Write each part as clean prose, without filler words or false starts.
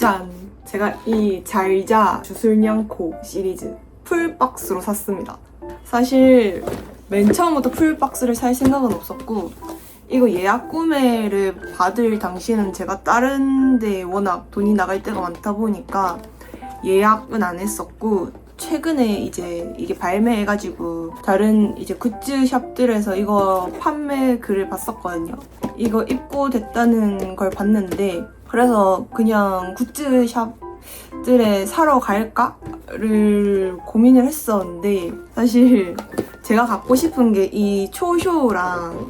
짠! 제가 이 잘자 주술냥코 시리즈 풀박스로 샀습니다. 사실 맨 처음부터 풀박스를 살 생각은 없었고 이거 예약 구매를 받을 당시에는 제가 다른 데 워낙 돈이 나갈 때가 많다 보니까 예약은 안 했었고 최근에 이제 이게 발매해가지고 다른 이제 굿즈 샵들에서 이거 판매 글을 봤었거든요. 이거 입고됐다는 걸 봤는데 그래서 그냥 굿즈 샵들에 사러 갈까를 고민을 했었는데 사실 제가 갖고 싶은 게 이 초쇼랑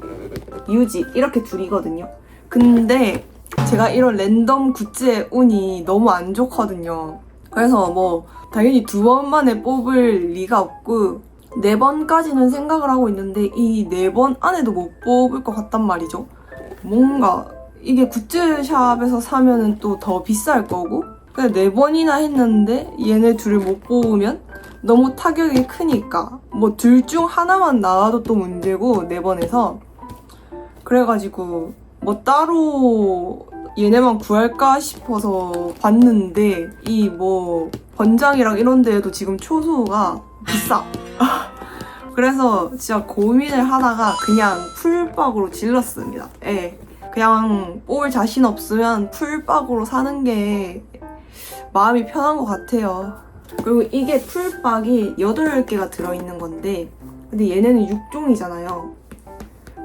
유지 이렇게 둘이거든요. 근데 제가 이런 랜덤 굿즈의 운이 너무 안 좋거든요. 그래서 뭐 당연히 2번 만에 뽑을 리가 없고 4번까지는 생각을 하고 있는데 이 4번 안에도 못 뽑을 것 같단 말이죠. 뭔가 이게 굿즈샵에서 사면은 또 더 비쌀 거고 그냥 4번이나 했는데 얘네 둘을 못 뽑으면 너무 타격이 크니까 뭐 둘 중 하나만 나와도 또 문제고 4번에서 그래가지고 뭐 따로 얘네만 구할까 싶어서 봤는데 이 뭐 번장이랑 이런 데에도 지금 초소가 비싸. 그래서 진짜 고민을 하다가 그냥 풀박으로 질렀습니다. 예. 그냥 뽑을 자신 없으면 풀박으로 사는 게 마음이 편한 것 같아요. 그리고 이게 풀박이 8개가 들어있는 건데 근데 얘네는 6종이잖아요.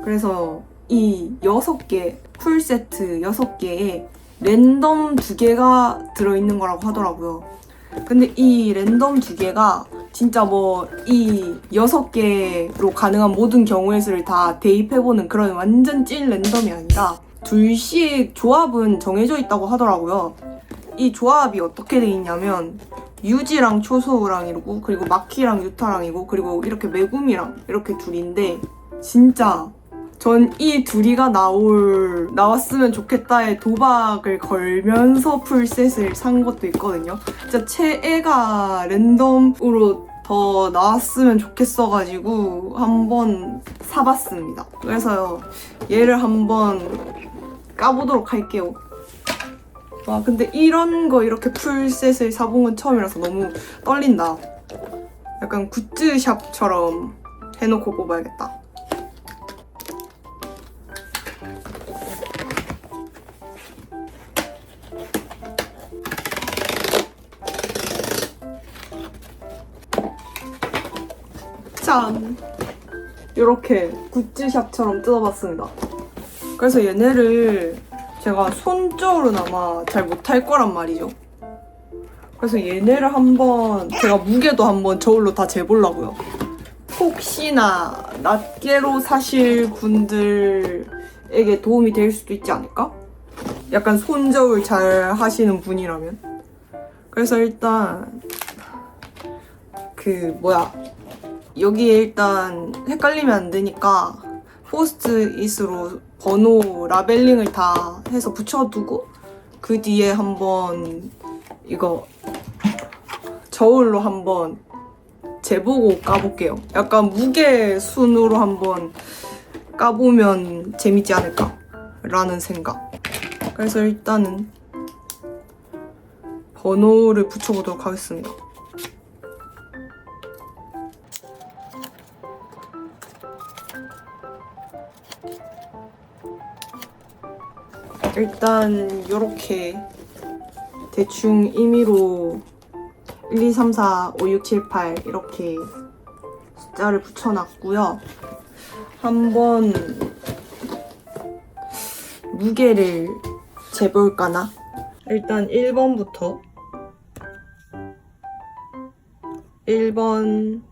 그래서 이 6개, 풀세트 6개에 랜덤 2개가 들어있는 거라고 하더라고요. 근데 이 랜덤 2개가 진짜 뭐 이 6개로 가능한 모든 경우의 수를 다 대입해보는 그런 완전 찐 랜덤이 아니라 둘씩 조합은 정해져 있다고 하더라고요. 이 조합이 어떻게 돼 있냐면 유지랑 초소우랑 이러고 그리고 마키랑 유타랑이고 그리고 이렇게 메구미랑 이렇게 둘인데 진짜 전 이 둘이가 나왔으면 좋겠다의 도박을 걸면서 풀셋을 산 것도 있거든요. 진짜 최애가 랜덤으로 더 나왔으면 좋겠어가지고 한번 사봤습니다. 그래서 얘를 한번 까보도록 할게요. 와 근데 이런 거 이렇게 풀셋을 사본 건 처음이라서 너무 떨린다. 약간 굿즈샵처럼 해놓고 뽑아야겠다. 짠! 이렇게 굿즈샵처럼 뜯어봤습니다. 그래서 얘네를 제가 손저으로는 아마 잘 못할 거란 말이죠. 그래서 얘네를 한번 제가 무게도 한번 저울로 다 재보려고요. 혹시나 낱개로 사실 분들에게 도움이 될 수도 있지 않을까? 약간 손저울 잘 하시는 분이라면. 그래서 일단 여기에 일단 헷갈리면 안 되니까 포스트잇으로 번호 라벨링을 다 해서 붙여두고 그 뒤에 한번 이거 저울로 한번 재보고 까볼게요. 약간 무게 순으로 한번 까보면 재밌지 않을까 라는 생각. 그래서 일단은 번호를 붙여보도록 하겠습니다. 일단 이렇게 대충 임의로 1, 2, 3, 4, 5, 6, 7, 8 이렇게 숫자를 붙여놨고요. 한번 무게를 재볼까나? 일단 1번부터 1번은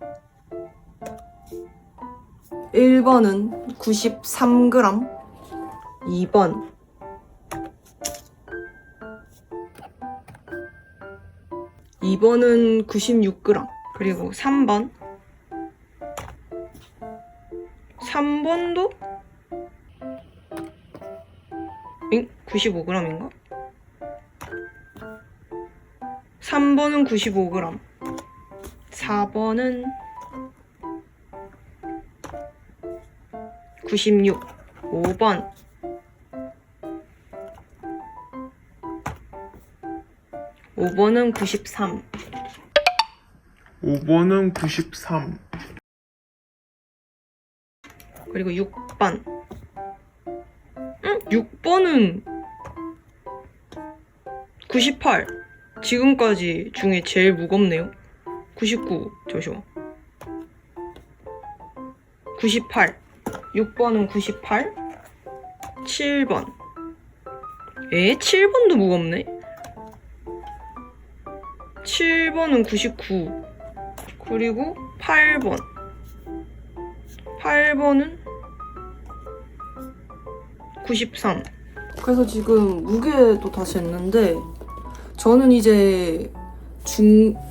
93g 2번 2번은 96g 그리고 3번도 95g인가? 3번은 95g 4번은 96 5번 5번은 93. 5번은 93. 그리고 6번. 6번은 98. 지금까지 중에 제일 무겁네요. 99. 잠시만. 98. 6번은 98. 7번. 7번도 무겁네. 7번은 99. 그리고 8번. 8번은 93. 그래서 지금 무게도 다시 했는데 저는 이제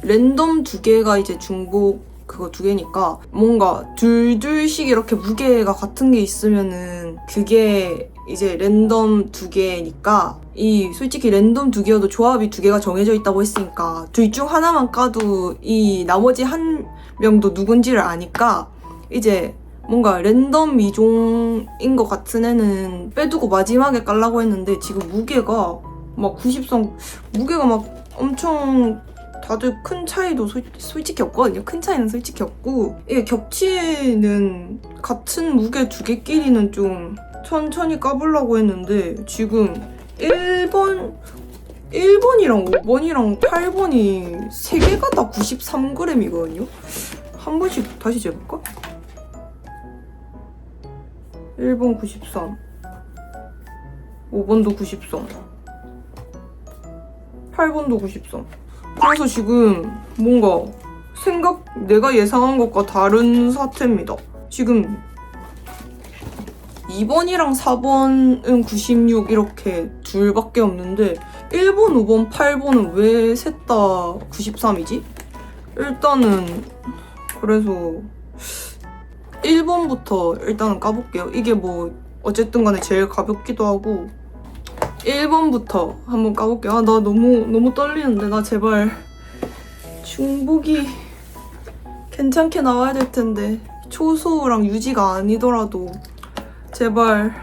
랜덤 2개가 이제 중복 그거 2개니까 뭔가 둘씩 이렇게 무게가 같은 게 있으면은 그게 이제 랜덤 2개니까 이 솔직히 랜덤 2개여도 조합이 2개가 정해져 있다고 했으니까 둘 중 하나만 까도 이 나머지 한 명도 누군지를 아니까 이제 뭔가 랜덤 미종인 것 같은 애는 빼두고 마지막에 깔라고 했는데 지금 무게가 막 93, 무게가 막 엄청 다들 큰 차이도 솔직히 없거든요. 큰 차이는 솔직히 없고 이게 겹치는 같은 무게 2개끼리는 좀 천천히 까보려고 했는데 지금 1번이랑 5번이랑 8번이 3개가 다 93g이거든요. 한 번씩 다시 재볼까? 1번 93, 5번도 93, 8번도 93. 그래서 지금 뭔가 내가 예상한 것과 다른 사태입니다. 지금 2번이랑 4번은 96 이렇게 둘밖에 없는데 1번, 5번, 8번은 왜 셋 다 93이지? 일단은 그래서 1번부터 일단은 까볼게요. 이게 뭐 어쨌든 간에 제일 가볍기도 하고 1번부터 한번 까볼게요. 아, 나 너무 떨리는데 나 제발 중복이 괜찮게 나와야 될 텐데 초소랑 유지가 아니더라도 제발.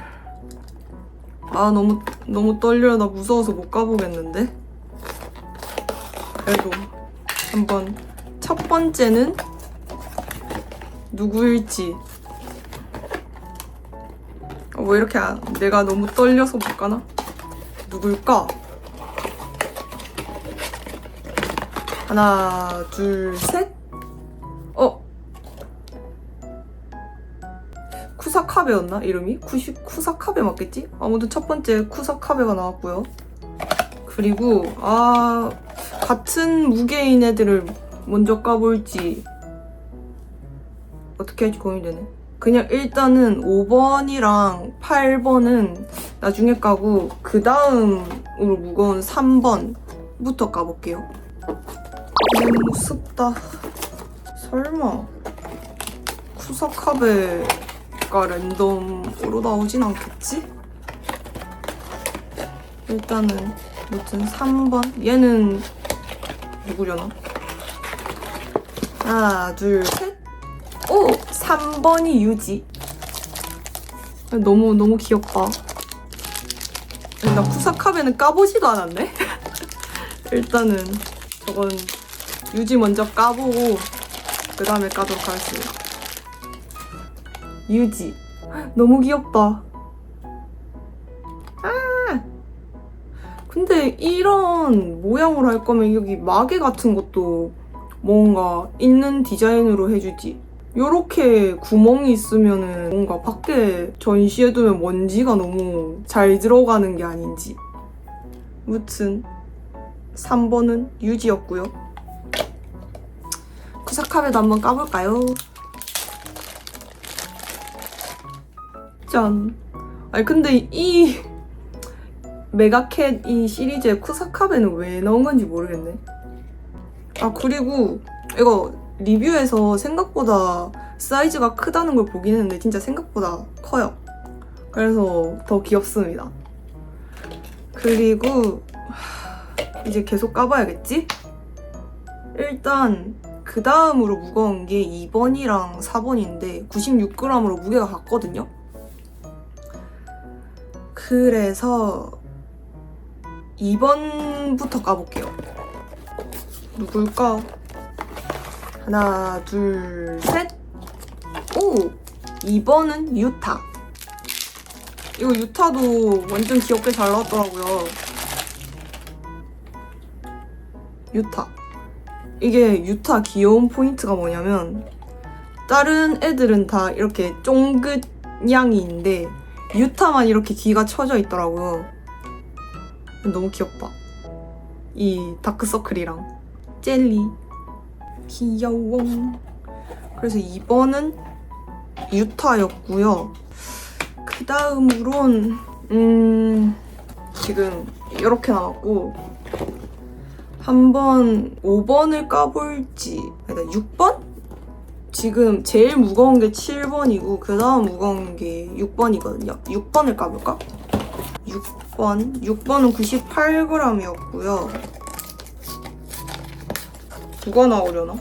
아 너무 떨려요. 나 무서워서 못 까보겠는데. 그래도 한번 첫 번째는 누구일지. 왜 이렇게 내가 너무 떨려서 못 가나? 누굴까? 하나, 둘, 셋. 쿠사카베였나? 이름이? 쿠사카베 맞겠지? 아무튼 첫 번째 쿠사카베가 나왔고요. 그리고 같은 무게인 애들을 먼저 까볼지 어떻게 할지 고민되네. 그냥 일단은 5번이랑 8번은 나중에 까고 그 다음으로 무거운 3번부터 까볼게요. 너무 무섭다. 설마 쿠사카베가 랜덤으로 나오진 않겠지? 일단은 무튼 3번. 얘는 누구려나? 하나, 둘, 셋. 오! 3번이 유지. 너무 귀엽다. 나 쿠사카베는 까보지도 않았네? 일단은 저건 유지 먼저 까보고 그 다음에 까도록 하겠습니다. 유지. 너무 귀엽다. 근데 이런 모양으로 할 거면 여기 마개 같은 것도 뭔가 있는 디자인으로 해주지. 요렇게 구멍이 있으면은 뭔가 밖에 전시해두면 먼지가 너무 잘 들어가는 게 아닌지. 무튼 3번은 유지였고요. 쿠사카베도 한번 까볼까요? 짠. 아니 근데 이 메가캣 이 시리즈에 쿠사카베는 왜 넣은 건지 모르겠네. 그리고 이거 리뷰에서 생각보다 사이즈가 크다는 걸 보긴 했는데 진짜 생각보다 커요. 그래서 더 귀엽습니다. 그리고 이제 계속 까봐야겠지? 일단 그 다음으로 무거운 게 2번이랑 4번인데 96g으로 무게가 같거든요? 그래서 2번부터 까볼게요. 누굴까? 하나, 둘, 셋. 오! 2번은 유타. 이거 유타도 완전 귀엽게 잘 나왔더라고요. 유타. 이게 유타 귀여운 포인트가 뭐냐면 다른 애들은 다 이렇게 쫑긋냥이인데 유타만 이렇게 귀가 쳐져 있더라고요. 너무 귀엽다. 이 다크서클이랑 젤리 귀여워. 그래서 2번은 유타였고요. 그 다음으론 지금 이렇게 나왔고 한번 5번을 까볼지 아니다 6번? 지금 제일 무거운 게 7번이고 그 다음 무거운 게 6번이거든요. 6번을 까볼까? 6번은 98g이었고요. 누가 나오려나?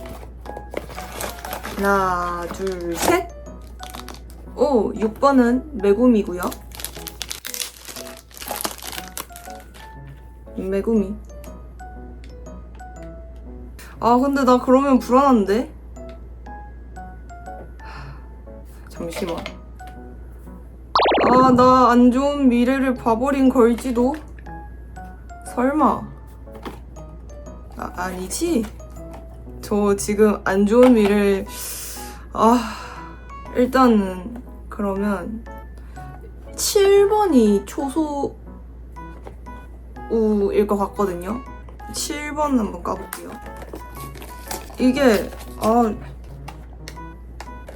하나, 둘, 셋! 오! 6번은 메구미고요. 메구미. 아 근데 나 그러면 불안한데? 잠시만. 아, 나 안 좋은 미래를 봐버린 걸지도? 설마. 아니지? 저 지금 안 좋은 미래를... 일단은 그러면 7번이 초소우일 것 같거든요? 7번 한번 까볼게요. 이게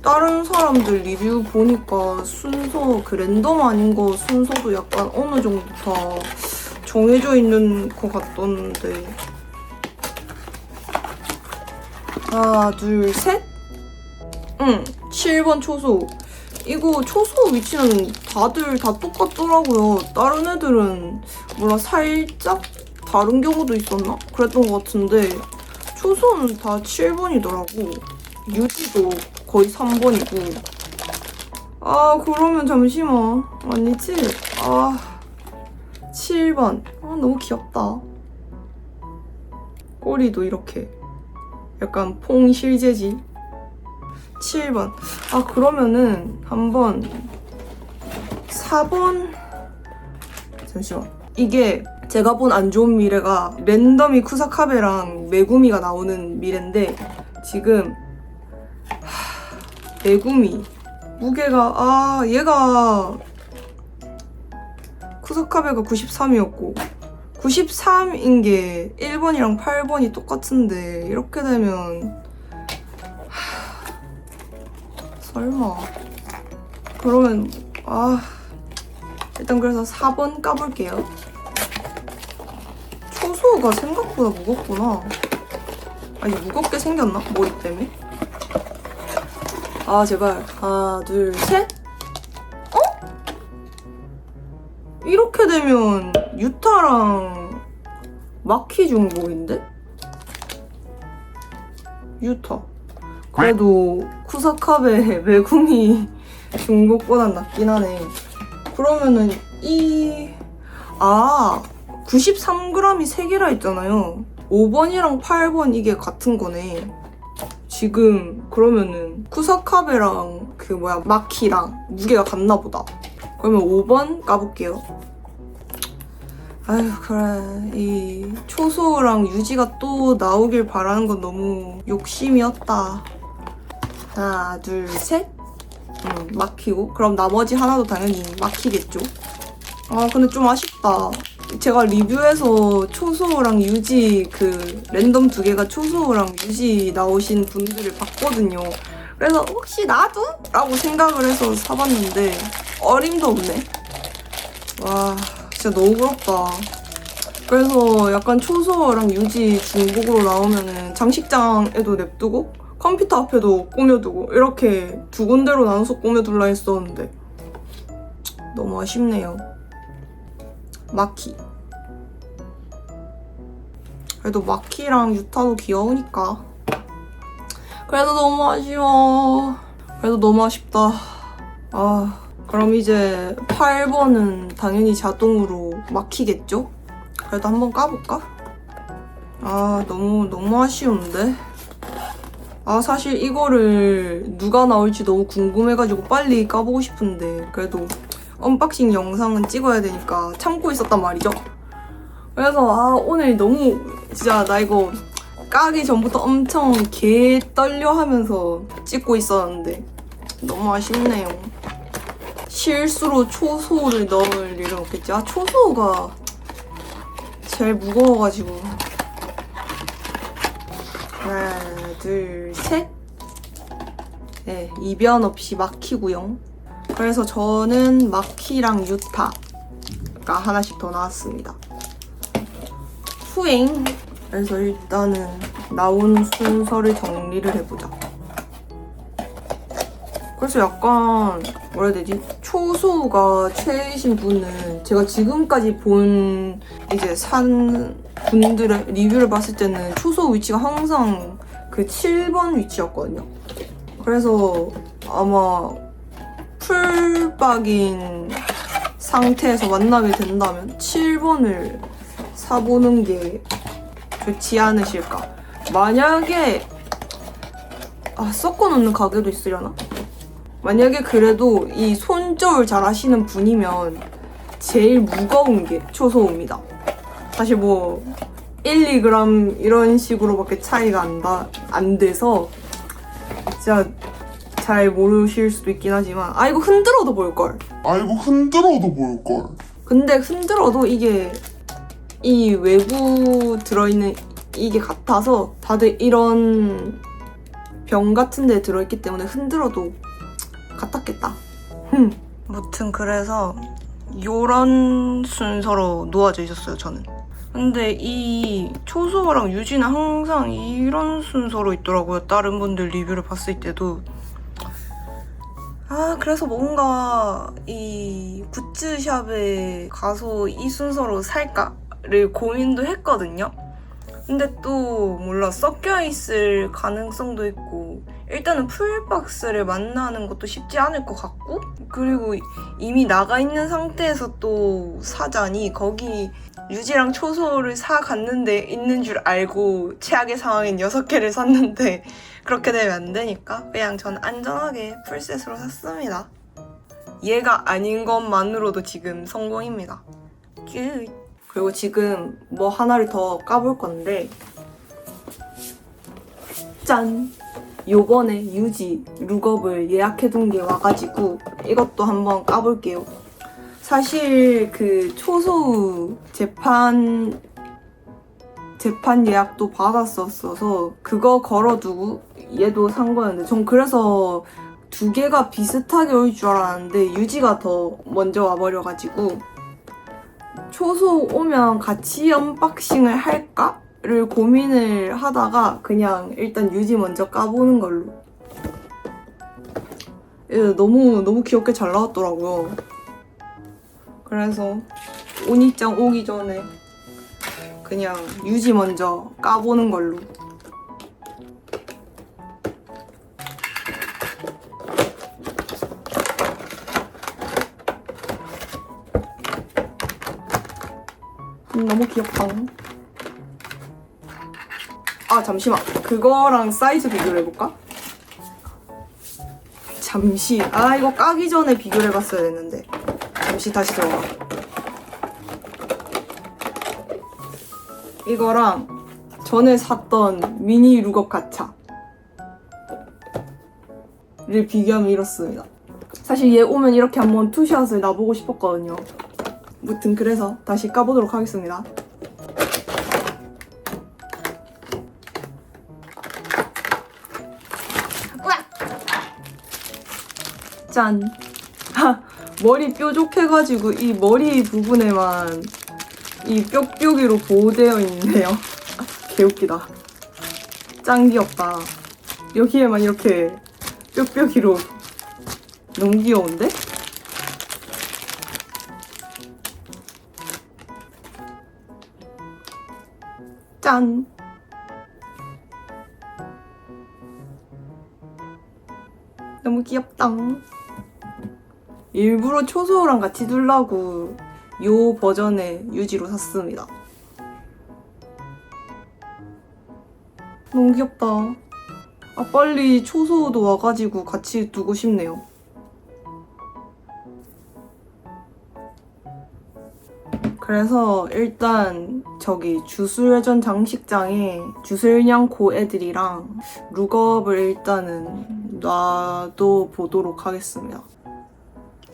다른 사람들 리뷰 보니까 순서 그 랜덤 아닌 거 순서도 약간 어느 정도 다 정해져 있는 것 같던데. 하나, 둘, 셋? 7번 초소. 이거 초소 위치는 다들 다 똑같더라고요. 다른 애들은 몰라 살짝 다른 경우도 있었나? 그랬던 것 같은데 초소는 다 7번이더라고. 유지도 거의 3번이고. 그러면 잠시만. 아니지? 7번. 너무 귀엽다. 꼬리도 이렇게 약간 퐁실재지. 7번. 그러면은 한번 4번. 잠시만. 이게 제가 본 안 좋은 미래가 랜덤이 쿠사카베랑 메구미가 나오는 미래인데 지금 메구미 무게가 얘가 쿠사카베가 93이었고 93인 게 1번이랑 8번이 똑같은데 이렇게 되면 설마. 그러면 일단 그래서 4번 까볼게요. 초소가 생각보다 무겁구나. 이게 무겁게 생겼나? 머리 때문에? 제발. 하나, 둘, 셋? 이렇게 되면 유타랑 마키 중복인데? 유타. 그래도 쿠사카베 메구미 중복보단 낫긴 하네. 그러면은 93g이 3개라 했잖아요. 5번이랑 8번 이게 같은 거네. 지금 그러면은 쿠사카베랑 마키랑 무게가 같나 보다. 그러면 5번 까볼게요. 그래. 이 초소랑 유지가 또 나오길 바라는 건 너무 욕심이었다. 하나, 둘, 셋. 마키고. 그럼 나머지 하나도 당연히 마키겠죠. 근데 좀 아쉽다. 제가 리뷰에서 초소랑 유지 랜덤 2개가 초소랑 유지 나오신 분들을 봤거든요. 그래서 혹시 나도? 라고 생각을 해서 사봤는데 어림도 없네. 와, 진짜 너무 부럽다. 그래서 약간 초소랑 유지 중복으로 나오면은 장식장에도 냅두고 컴퓨터 앞에도 꾸며두고 이렇게 2군데로 나눠서 꾸며둘라 했었는데 너무 아쉽네요. 마키. 그래도 마키랑 유타도 귀여우니까. 그래도 너무 아쉬워. 그래도 너무 아쉽다. 그럼 이제 8번은 당연히 자동으로 마키겠죠? 그래도 한번 까볼까? 아, 너무 아쉬운데? 아, 사실 이거를 누가 나올지 너무 궁금해가지고 빨리 까보고 싶은데 그래도 언박싱 영상은 찍어야 되니까 참고 있었단 말이죠. 그래서 오늘 너무 진짜 나 이거 까기 전부터 엄청 개 떨려 하면서 찍고 있었는데 너무 아쉽네요. 실수로 초소를 넣을 일은 없겠지. 초소가 제일 무거워가지고. 하나, 둘, 셋. 네, 이변 없이 막히고요. 그래서 저는 마키랑 유타가 하나씩 더 나왔습니다. 후행. 그래서 일단은 나온 순서를 정리를 해보자. 그래서 약간 뭐라 해야 되지? 초소가 최애이신 분은 제가 지금까지 본 이제 산 분들의 리뷰를 봤을 때는 초소 위치가 항상 그 7번 위치였거든요. 그래서 아마 풀박인 상태에서 만나게 된다면 7번을 사보는 게 좋지 않으실까. 만약에 섞어놓는 가게도 있으려나? 만약에 그래도 이 손절을 잘 하시는 분이면 제일 무거운 게 초소입니다. 사실 뭐 1, 2g 이런 식으로밖에 차이가 안 돼서 진짜 잘 모르실 수도 있긴 하지만 이거 흔들어도 볼걸. 근데 흔들어도 이게 이 외부 들어있는 이게 같아서 다들 이런 병 같은 데 들어있기 때문에 흔들어도 같았겠다. 무튼 그래서 요런 순서로 놓아져 있었어요, 저는. 근데 이 초소랑 유지는 항상 이런 순서로 있더라고요. 다른 분들 리뷰를 봤을 때도. 그래서 뭔가 이 굿즈샵에 가서 이 순서로 살까를 고민도 했거든요. 근데 또 몰라, 섞여 있을 가능성도 있고 일단은 풀박스를 만나는 것도 쉽지 않을 것 같고, 그리고 이미 나가 있는 상태에서 또 사자니 거기 유지랑 초소를 사갔는데 있는 줄 알고 최악의 상황인 6개를 샀는데 그렇게 되면 안 되니까 그냥 전 안전하게 풀셋으로 샀습니다. 얘가 아닌 것만으로도 지금 성공입니다. 큐. 그리고 지금 뭐 하나를 더 까볼 건데, 짠! 요번에 유지 룩업을 예약해둔 게 와가지고 이것도 한번 까볼게요. 사실 그 초소 재판 예약도 받았었어서 그거 걸어두고 얘도 산 거였는데, 전 그래서 두 개가 비슷하게 올 줄 알았는데 유지가 더 먼저 와버려가지고 초소 오면 같이 언박싱을 할까를 고민을 하다가 그냥 일단 유지 먼저 까보는 걸로. 너무 귀엽게 잘 나왔더라고요. 그래서 오니짱 오기 전에 그냥 유지 먼저 까보는 걸로. 너무 귀엽다. 잠시만. 그거랑 사이즈 비교를 해볼까? 잠시. 이거 까기 전에 비교를 해봤어야 했는데. 잠시 다시 들어가. 이거랑 전에 샀던 미니 룩업 가차를 비교하면 이렇습니다. 사실 얘 오면 이렇게 한번 투샷을 놔보고 싶었거든요. 무튼 그래서 다시 까보도록 하겠습니다. 짠! 머리 뾰족해가지고 이 머리 부분에만 이 뾱뾱이로 보호되어 있네요. 개웃기다. 짱 귀엽다. 여기에만 이렇게 뾱뾱이로. 너무 귀여운데? 짠! 너무 귀엽다. 일부러 초소랑 같이 두려고 요 버전의 유지로 샀습니다. 너무 귀엽다. 아, 빨리 초소도 와가지고 같이 두고 싶네요. 그래서 일단 저기 주술회전 장식장에 주술냥코 애들이랑 룩업을 일단은 놔둬 보도록 하겠습니다.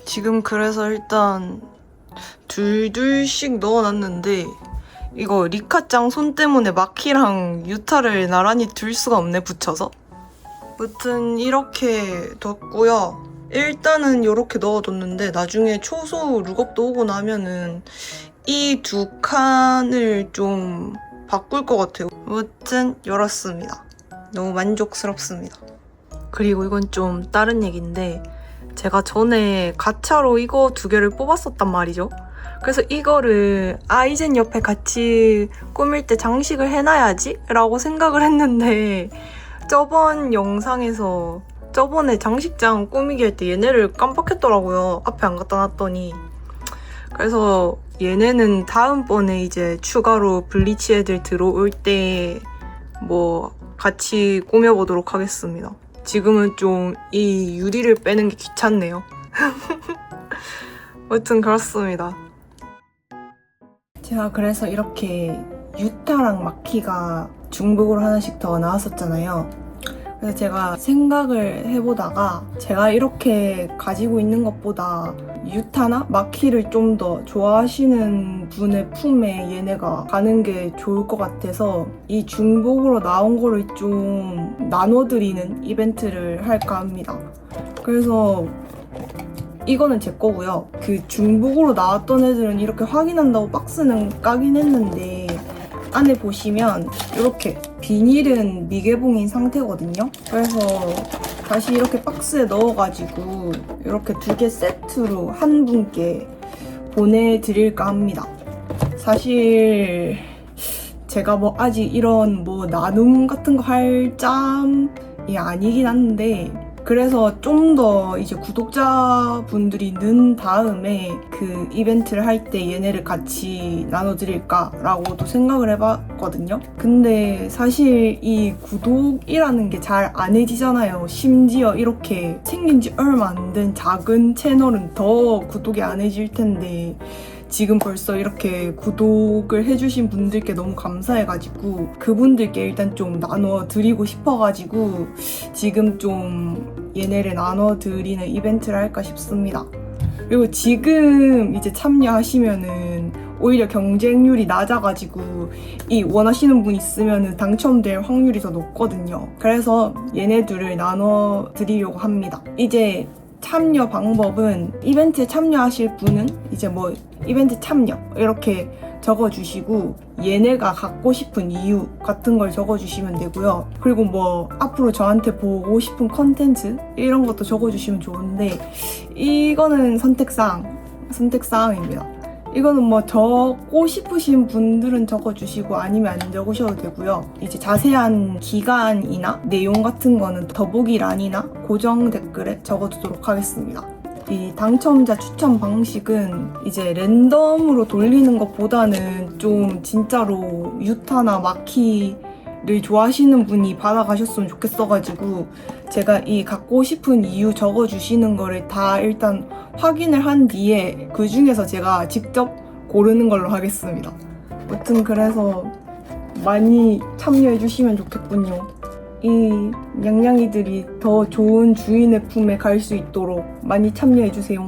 지금 그래서 일단 둘둘씩 넣어놨는데 이거 리카짱 손 때문에 마키랑 유타를 나란히 둘 수가 없네, 붙여서. 아무튼 이렇게 뒀고요. 일단은 이렇게 넣어뒀는데 나중에 초소 룩업도 오고 나면은 이 두 칸을 좀 바꿀 것 같아요. 아무튼 열었습니다. 너무 만족스럽습니다. 그리고 이건 좀 다른 얘기인데 제가 전에 가차로 이거 두 개를 뽑았었단 말이죠. 그래서 이거를 아이젠 옆에 같이 꾸밀 때 장식을 해놔야지 라고 생각을 했는데 저번 영상에서 저번에 장식장 꾸미기 할 때 얘네를 깜빡했더라고요. 앞에 안 갖다 놨더니. 그래서 얘네는 다음번에 이제 추가로 블리치 애들 들어올 때 뭐 같이 꾸며보도록 하겠습니다. 지금은 좀 이 유리를 빼는 게 귀찮네요. 아무튼 그렇습니다. 제가 그래서 이렇게 유타랑 마키가 중복으로 하나씩 더 나왔었잖아요. 그래서 제가 생각을 해보다가 제가 이렇게 가지고 있는 것보다 유타나 마키를 좀 더 좋아하시는 분의 품에 얘네가 가는 게 좋을 것 같아서 이 중복으로 나온 거를 좀 나눠드리는 이벤트를 할까 합니다. 그래서 이거는 제 거고요. 그 중복으로 나왔던 애들은 이렇게 확인한다고 박스는 까긴 했는데 안에 보시면 이렇게 비닐은 미개봉인 상태거든요. 그래서 다시 이렇게 박스에 넣어가지고 이렇게 두 개 세트로 한 분께 보내드릴까 합니다. 사실 제가 뭐 아직 이런 뭐 나눔 같은 거 할 짬이 아니긴 한데 그래서 좀 더 이제 구독자분들이 는 다음에 그 이벤트를 할 때 얘네를 같이 나눠드릴까라고도 생각을 해봤거든요. 근데 사실 이 구독이라는 게 잘 안 해지잖아요. 심지어 이렇게 생긴 지 얼마 안 된 작은 채널은 더 구독이 안 해질 텐데 지금 벌써 이렇게 구독을 해주신 분들께 너무 감사해가지고 그분들께 일단 좀 나눠드리고 싶어가지고 지금 좀 얘네를 나눠드리는 이벤트를 할까 싶습니다. 그리고 지금 이제 참여하시면은 오히려 경쟁률이 낮아가지고 이 원하시는 분 있으면은 당첨될 확률이 더 높거든요. 그래서 얘네들을 나눠드리려고 합니다. 이제 참여 방법은 이벤트에 참여하실 분은 이제 뭐 이벤트 참여 이렇게 적어주시고 얘네가 갖고 싶은 이유 같은 걸 적어주시면 되고요. 그리고 뭐 앞으로 저한테 보고 싶은 컨텐츠 이런 것도 적어주시면 좋은데 이거는 선택사항입니다. 이거는 뭐 적고 싶으신 분들은 적어주시고 아니면 안 적으셔도 되고요. 이제 자세한 기간이나 내용 같은 거는 더보기란이나 고정 댓글에 적어두도록 하겠습니다. 이 당첨자 추천 방식은 이제 랜덤으로 돌리는 것보다는 좀 진짜로 유타나 마키를 좋아하시는 분이 받아가셨으면 좋겠어가지고 제가 이 갖고 싶은 이유 적어주시는 거를 다 일단 확인을 한 뒤에 그 중에서 제가 직접 고르는 걸로 하겠습니다. 아무튼 그래서 많이 참여해주시면 좋겠군요. 이 냥냥이들이 더 좋은 주인의 품에 갈 수 있도록 많이 참여해주세요.